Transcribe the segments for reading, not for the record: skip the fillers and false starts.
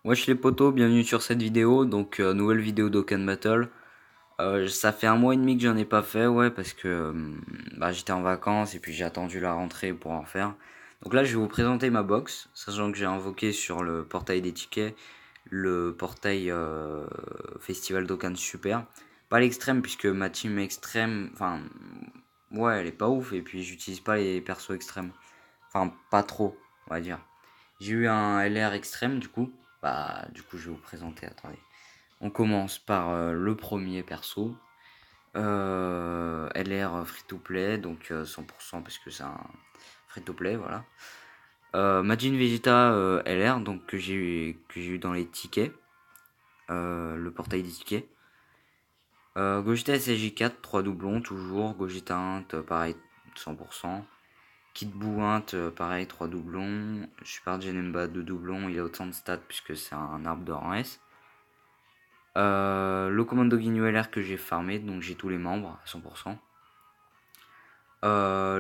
Wesh les potos, bienvenue sur cette vidéo, donc nouvelle vidéo d'Okan Battle. Ça fait un mois et demi que j'en ai pas fait, ouais, parce que j'étais en vacances et puis j'ai attendu la rentrée pour en faire. Donc là je vais vous présenter ma box, sachant que j'ai invoqué sur le portail des tickets le portail Festival d'Okan Super. Pas l'extrême puisque ma team extrême, enfin ouais elle est pas ouf et puis j'utilise pas les persos extrêmes. Enfin pas trop, on va dire. J'ai eu un LR extrême du coup. Du coup, je vais vous présenter. Attendez. On commence par le premier perso. LR free to play, donc 100% parce que c'est un free to play, voilà. Majin Vegeta LR, donc que j'ai eu dans les tickets. Le portail des tickets. Gogeta SSJ4, 3 doublons, toujours. Gogeta Int, pareil, 100%. Kid Buu Int, pareil, 3 doublons. Super Genemba, 2 doublons. Il a autant de stats puisque c'est un arbre d'or en S. Le commando Guigno LR que j'ai farmé, donc j'ai tous les membres à 100%.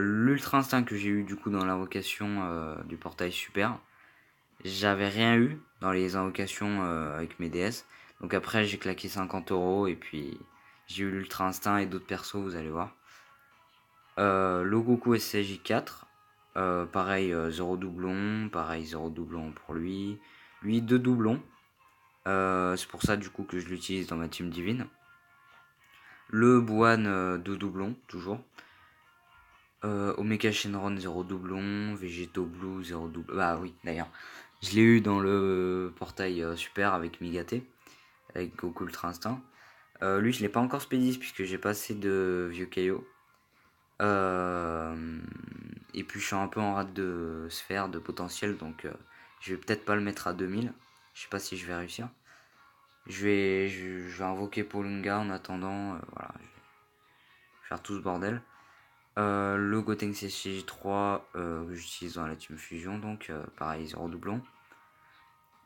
L'ultra instinct que j'ai eu du coup dans l'invocation du portail super. J'avais rien eu dans les invocations avec mes DS. Donc après j'ai claqué 50 € et puis j'ai eu l'ultra instinct et d'autres persos, vous allez voir. Le Goku SCJ4. Pareil 0 doublon, pareil 0 doublon pour lui. Lui 2 doublons. C'est pour ça du coup que je l'utilise dans ma team divine. Le Buan de doublon, toujours. Omega Shenron 0 doublon. Vegeto Blue 0 doublon. Bah oui, d'ailleurs. Je l'ai eu dans le portail super avec Migate. Avec Goku Ultra Instinct. Lui, je l'ai pas encore spédis puisque j'ai pas assez de vieux Kaio. Et puis je suis un peu en rate de sphère, de potentiel. Donc je vais peut-être pas le mettre à 2000. Je sais pas si je vais réussir. Je vais invoquer Polunga en attendant. Voilà, je vais faire tout ce bordel. Le Gotenks SCJ3 que j'utilise dans la Team Fusion, donc pareil, 0 doublon.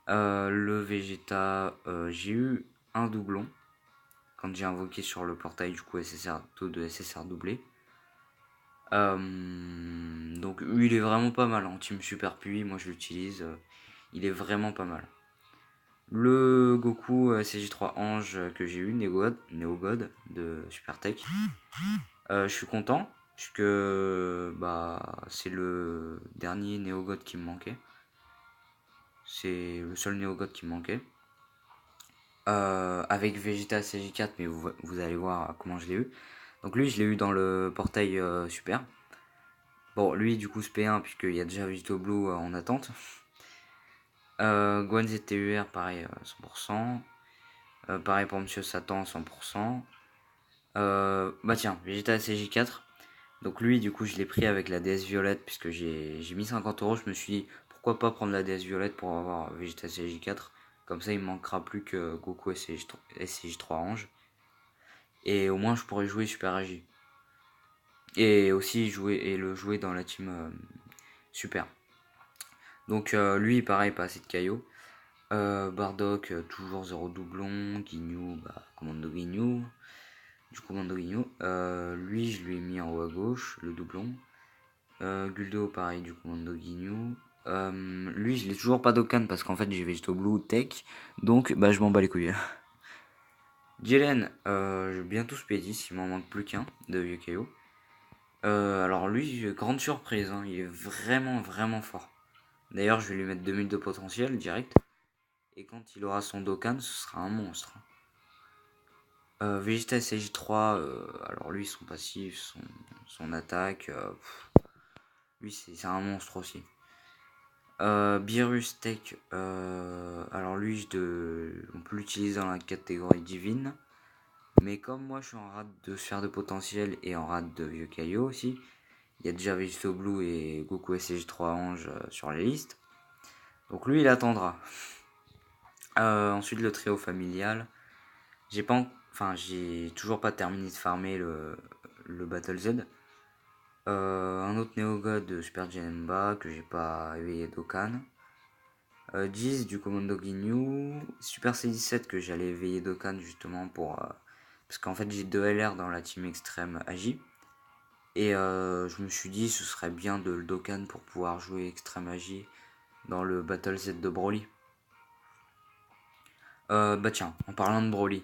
Le Vegeta, j'ai eu un doublon quand j'ai invoqué sur le portail du coup SSR, taux de SSR doublé. Donc lui il est vraiment pas mal en Team Super Puits, moi je l'utilise, il est vraiment pas mal. Le Goku SCJ3 Ange que j'ai eu, Neogod de Super Tech. Je suis content, puisque c'est le dernier Néogod qui me manquait. C'est le seul Néogod qui me manquait. Avec Vegeta CJ4, mais vous allez voir comment je l'ai eu. Donc lui, je l'ai eu dans le portail super. Bon, lui, du coup, c'est P1, puisqu'il y a déjà Vegito Blue en attente. Guan ZTUR, pareil, 100%. Pareil pour Monsieur Satan, 100%. Tiens, Vegeta CJ4. Donc lui, du coup, je l'ai pris avec la déesse violette, puisque j'ai mis 50 €. Je me suis dit, pourquoi pas prendre la déesse violette pour avoir Vegeta CJ4. Comme ça, il me manquera plus que Goku SCJ3 Ange. Et au moins, je pourrais jouer Super Agi. Et aussi le jouer dans la team Super. Donc lui, pareil, pas assez de Kaio. Bardock, toujours 0 doublon. Ginyu, commando Ginyu. Du commando Ginyu. Lui, je lui ai mis en haut à gauche, le doublon. Guldo, pareil, du commando Ginyu. Lui, je l'ai toujours pas d'Okan parce qu'en fait, j'ai Vegeto Blue Tech. Donc, je m'en bats les couilles. Jelen, je vais bientôt Spédis, il m'en manque plus qu'un de vieux KO. Alors, lui, grande surprise, hein, il est vraiment, vraiment fort. D'ailleurs, je vais lui mettre 2000 de potentiel direct. Et quand il aura son Dokkan, ce sera un monstre. Vegeta SJ3, alors lui, son passif, son attaque, lui, c'est un monstre aussi. Beerus Tech, alors lui, on peut l'utiliser dans la catégorie divine. Mais comme moi, je suis en rate de sphère de potentiel et en rate de vieux Kaio aussi, il y a déjà Vegeto Blue et Goku SJ3 Ange sur les listes. Donc lui, il attendra. Ensuite, le trio familial. J'ai toujours pas terminé de farmer le Battle Z. Un autre Néogod de Super Janemba que j'ai pas éveillé Dokkan. 10 du Commando Ginyu. Super C17 que j'allais éveiller Dokkan justement pour. Parce qu'en fait j'ai 2 LR dans la team extrême Agi. Et je me suis dit ce serait bien de le Dokkan pour pouvoir jouer extrême Agi dans le Battle Z de Broly. Bah tiens, en parlant de Broly.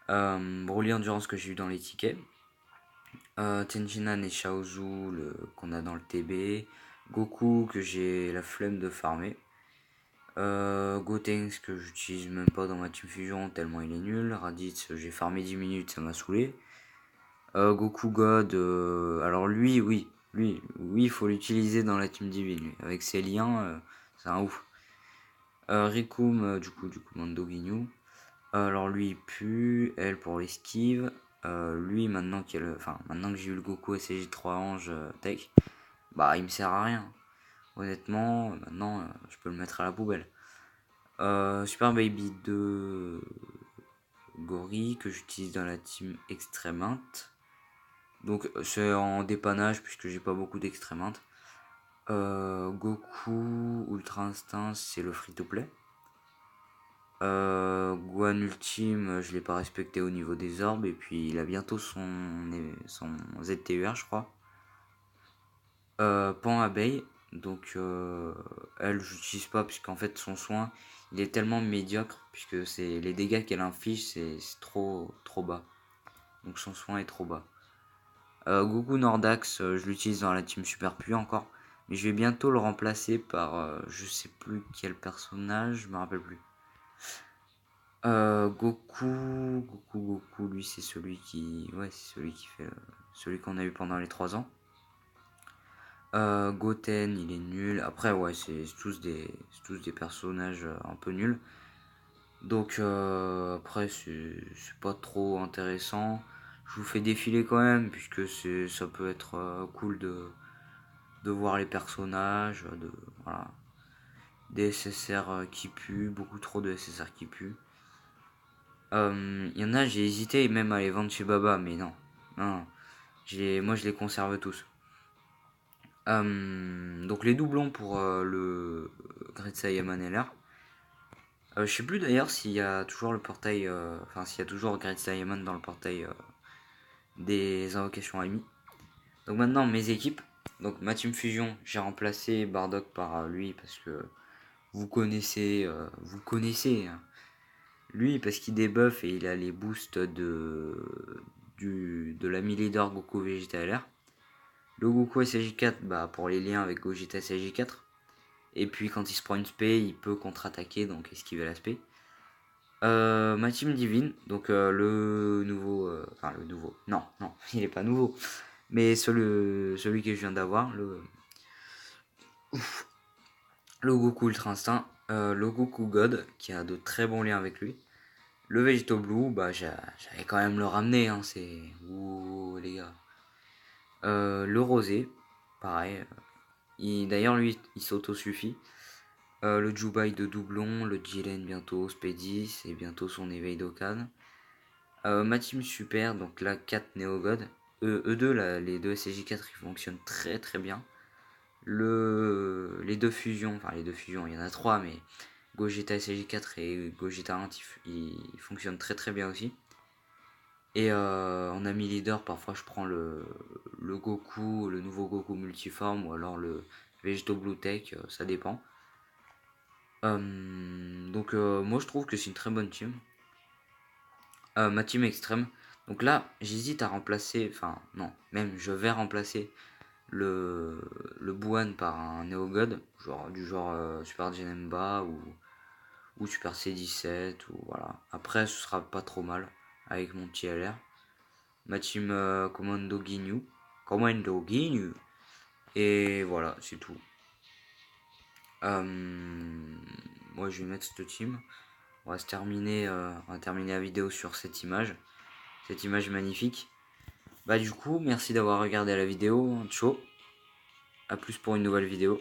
Broly Endurance que j'ai eu dans les tickets. Tenjinan et Shaozu qu'on a dans le TB. Goku que j'ai la flemme de farmer. Gotenks que j'utilise même pas dans ma Team Fusion tellement il est nul. Raditz j'ai farmé 10 minutes, ça m'a saoulé. Goku God, alors oui, il faut l'utiliser dans la Team Divine, lui. Avec ses liens, c'est un ouf. Rikum, du coup, Mando Ginyu. Alors lui, il pue, elle pour l'esquive. Lui, maintenant que j'ai eu le Goku SCJ3 Ange Tech, bah il me sert à rien. Honnêtement, maintenant, je peux le mettre à la poubelle. Super Baby 2 Gori que j'utilise dans la team Extremint. Donc c'est en dépannage puisque j'ai pas beaucoup d'Extremint. Goku Ultra Instinct c'est le free to play. Gohan Ultime je l'ai pas respecté au niveau des orbes et puis il a bientôt son ZTUR je crois. Pan Abeille donc elle j'utilise pas puisqu'en fait son soin il est tellement médiocre puisque c'est les dégâts qu'elle inflige c'est trop bas donc son soin est trop bas. Goku Nordax je l'utilise dans la team Super Puy encore mais je vais bientôt le remplacer par je sais plus quel personnage je me rappelle plus. Goku lui c'est celui qui fait celui qu'on a eu pendant les 3 ans. Goten il est nul. Après ouais c'est tous des personnages un peu nuls. Donc après c'est pas trop intéressant. Je vous fais défiler quand même puisque ça peut être cool de voir les personnages, voilà. Des SSR qui puent, beaucoup trop de SSR qui puent. Il y en a j'ai hésité même à les vendre chez Baba mais non. Moi je les conserve tous. Donc les doublons pour le Great Saiyaman LR. Je sais plus d'ailleurs s'il y a toujours le portail, s'il y a toujours Great Saiyaman dans le portail des invocations Ami. Donc maintenant mes équipes. Donc ma Team Fusion, j'ai remplacé Bardock par lui parce que vous connaissez, hein. Lui parce qu'il débuff et il a les boosts de l'ami leader Goku Vegeta LR. Le Goku SJ4 bah, pour les liens avec Gogeta SJ4. Et puis quand il se prend une spé, il peut contre-attaquer, donc esquiver la spé. Ma team divine, donc le nouveau... le nouveau... Non, il est pas nouveau. Mais celui que je viens d'avoir, le Goku Ultra Instinct. Le Goku God, qui a de très bons liens avec lui. Le Vegeto Blue, bah j'allais quand même le ramener, hein, c'est... Ouh les gars. Le Rosé, pareil. D'ailleurs lui, il s'auto-suffit. Le Jubai de doublon, le Jiren bientôt, Spedis et bientôt son éveil d'Okan. Ma team super, donc là 4 Neogod. Eux2, là, les deux SCJ4 ils fonctionnent très très bien. Les deux fusions, il y en a 3 mais Gogeta SCJ4 et Gogeta 1 ils fonctionnent très très bien aussi. Et en ami leader, parfois je prends le Goku, le nouveau Goku multiforme ou alors le Vegeto Blue Tech, ça dépend. Donc moi je trouve que c'est une très bonne team. Ma team extrême. Donc là j'hésite à remplacer, non, même je vais remplacer le Buan par un Neogod, genre Super Genemba ou Super C17 ou voilà. Après ce sera pas trop mal avec mon petit LR. Ma team Commando Ginyu. Et voilà, c'est tout. Moi je vais mettre cette team. On va terminer la vidéo sur cette image magnifique. Bah du coup, merci d'avoir regardé la vidéo. Ciao. A plus pour une nouvelle vidéo.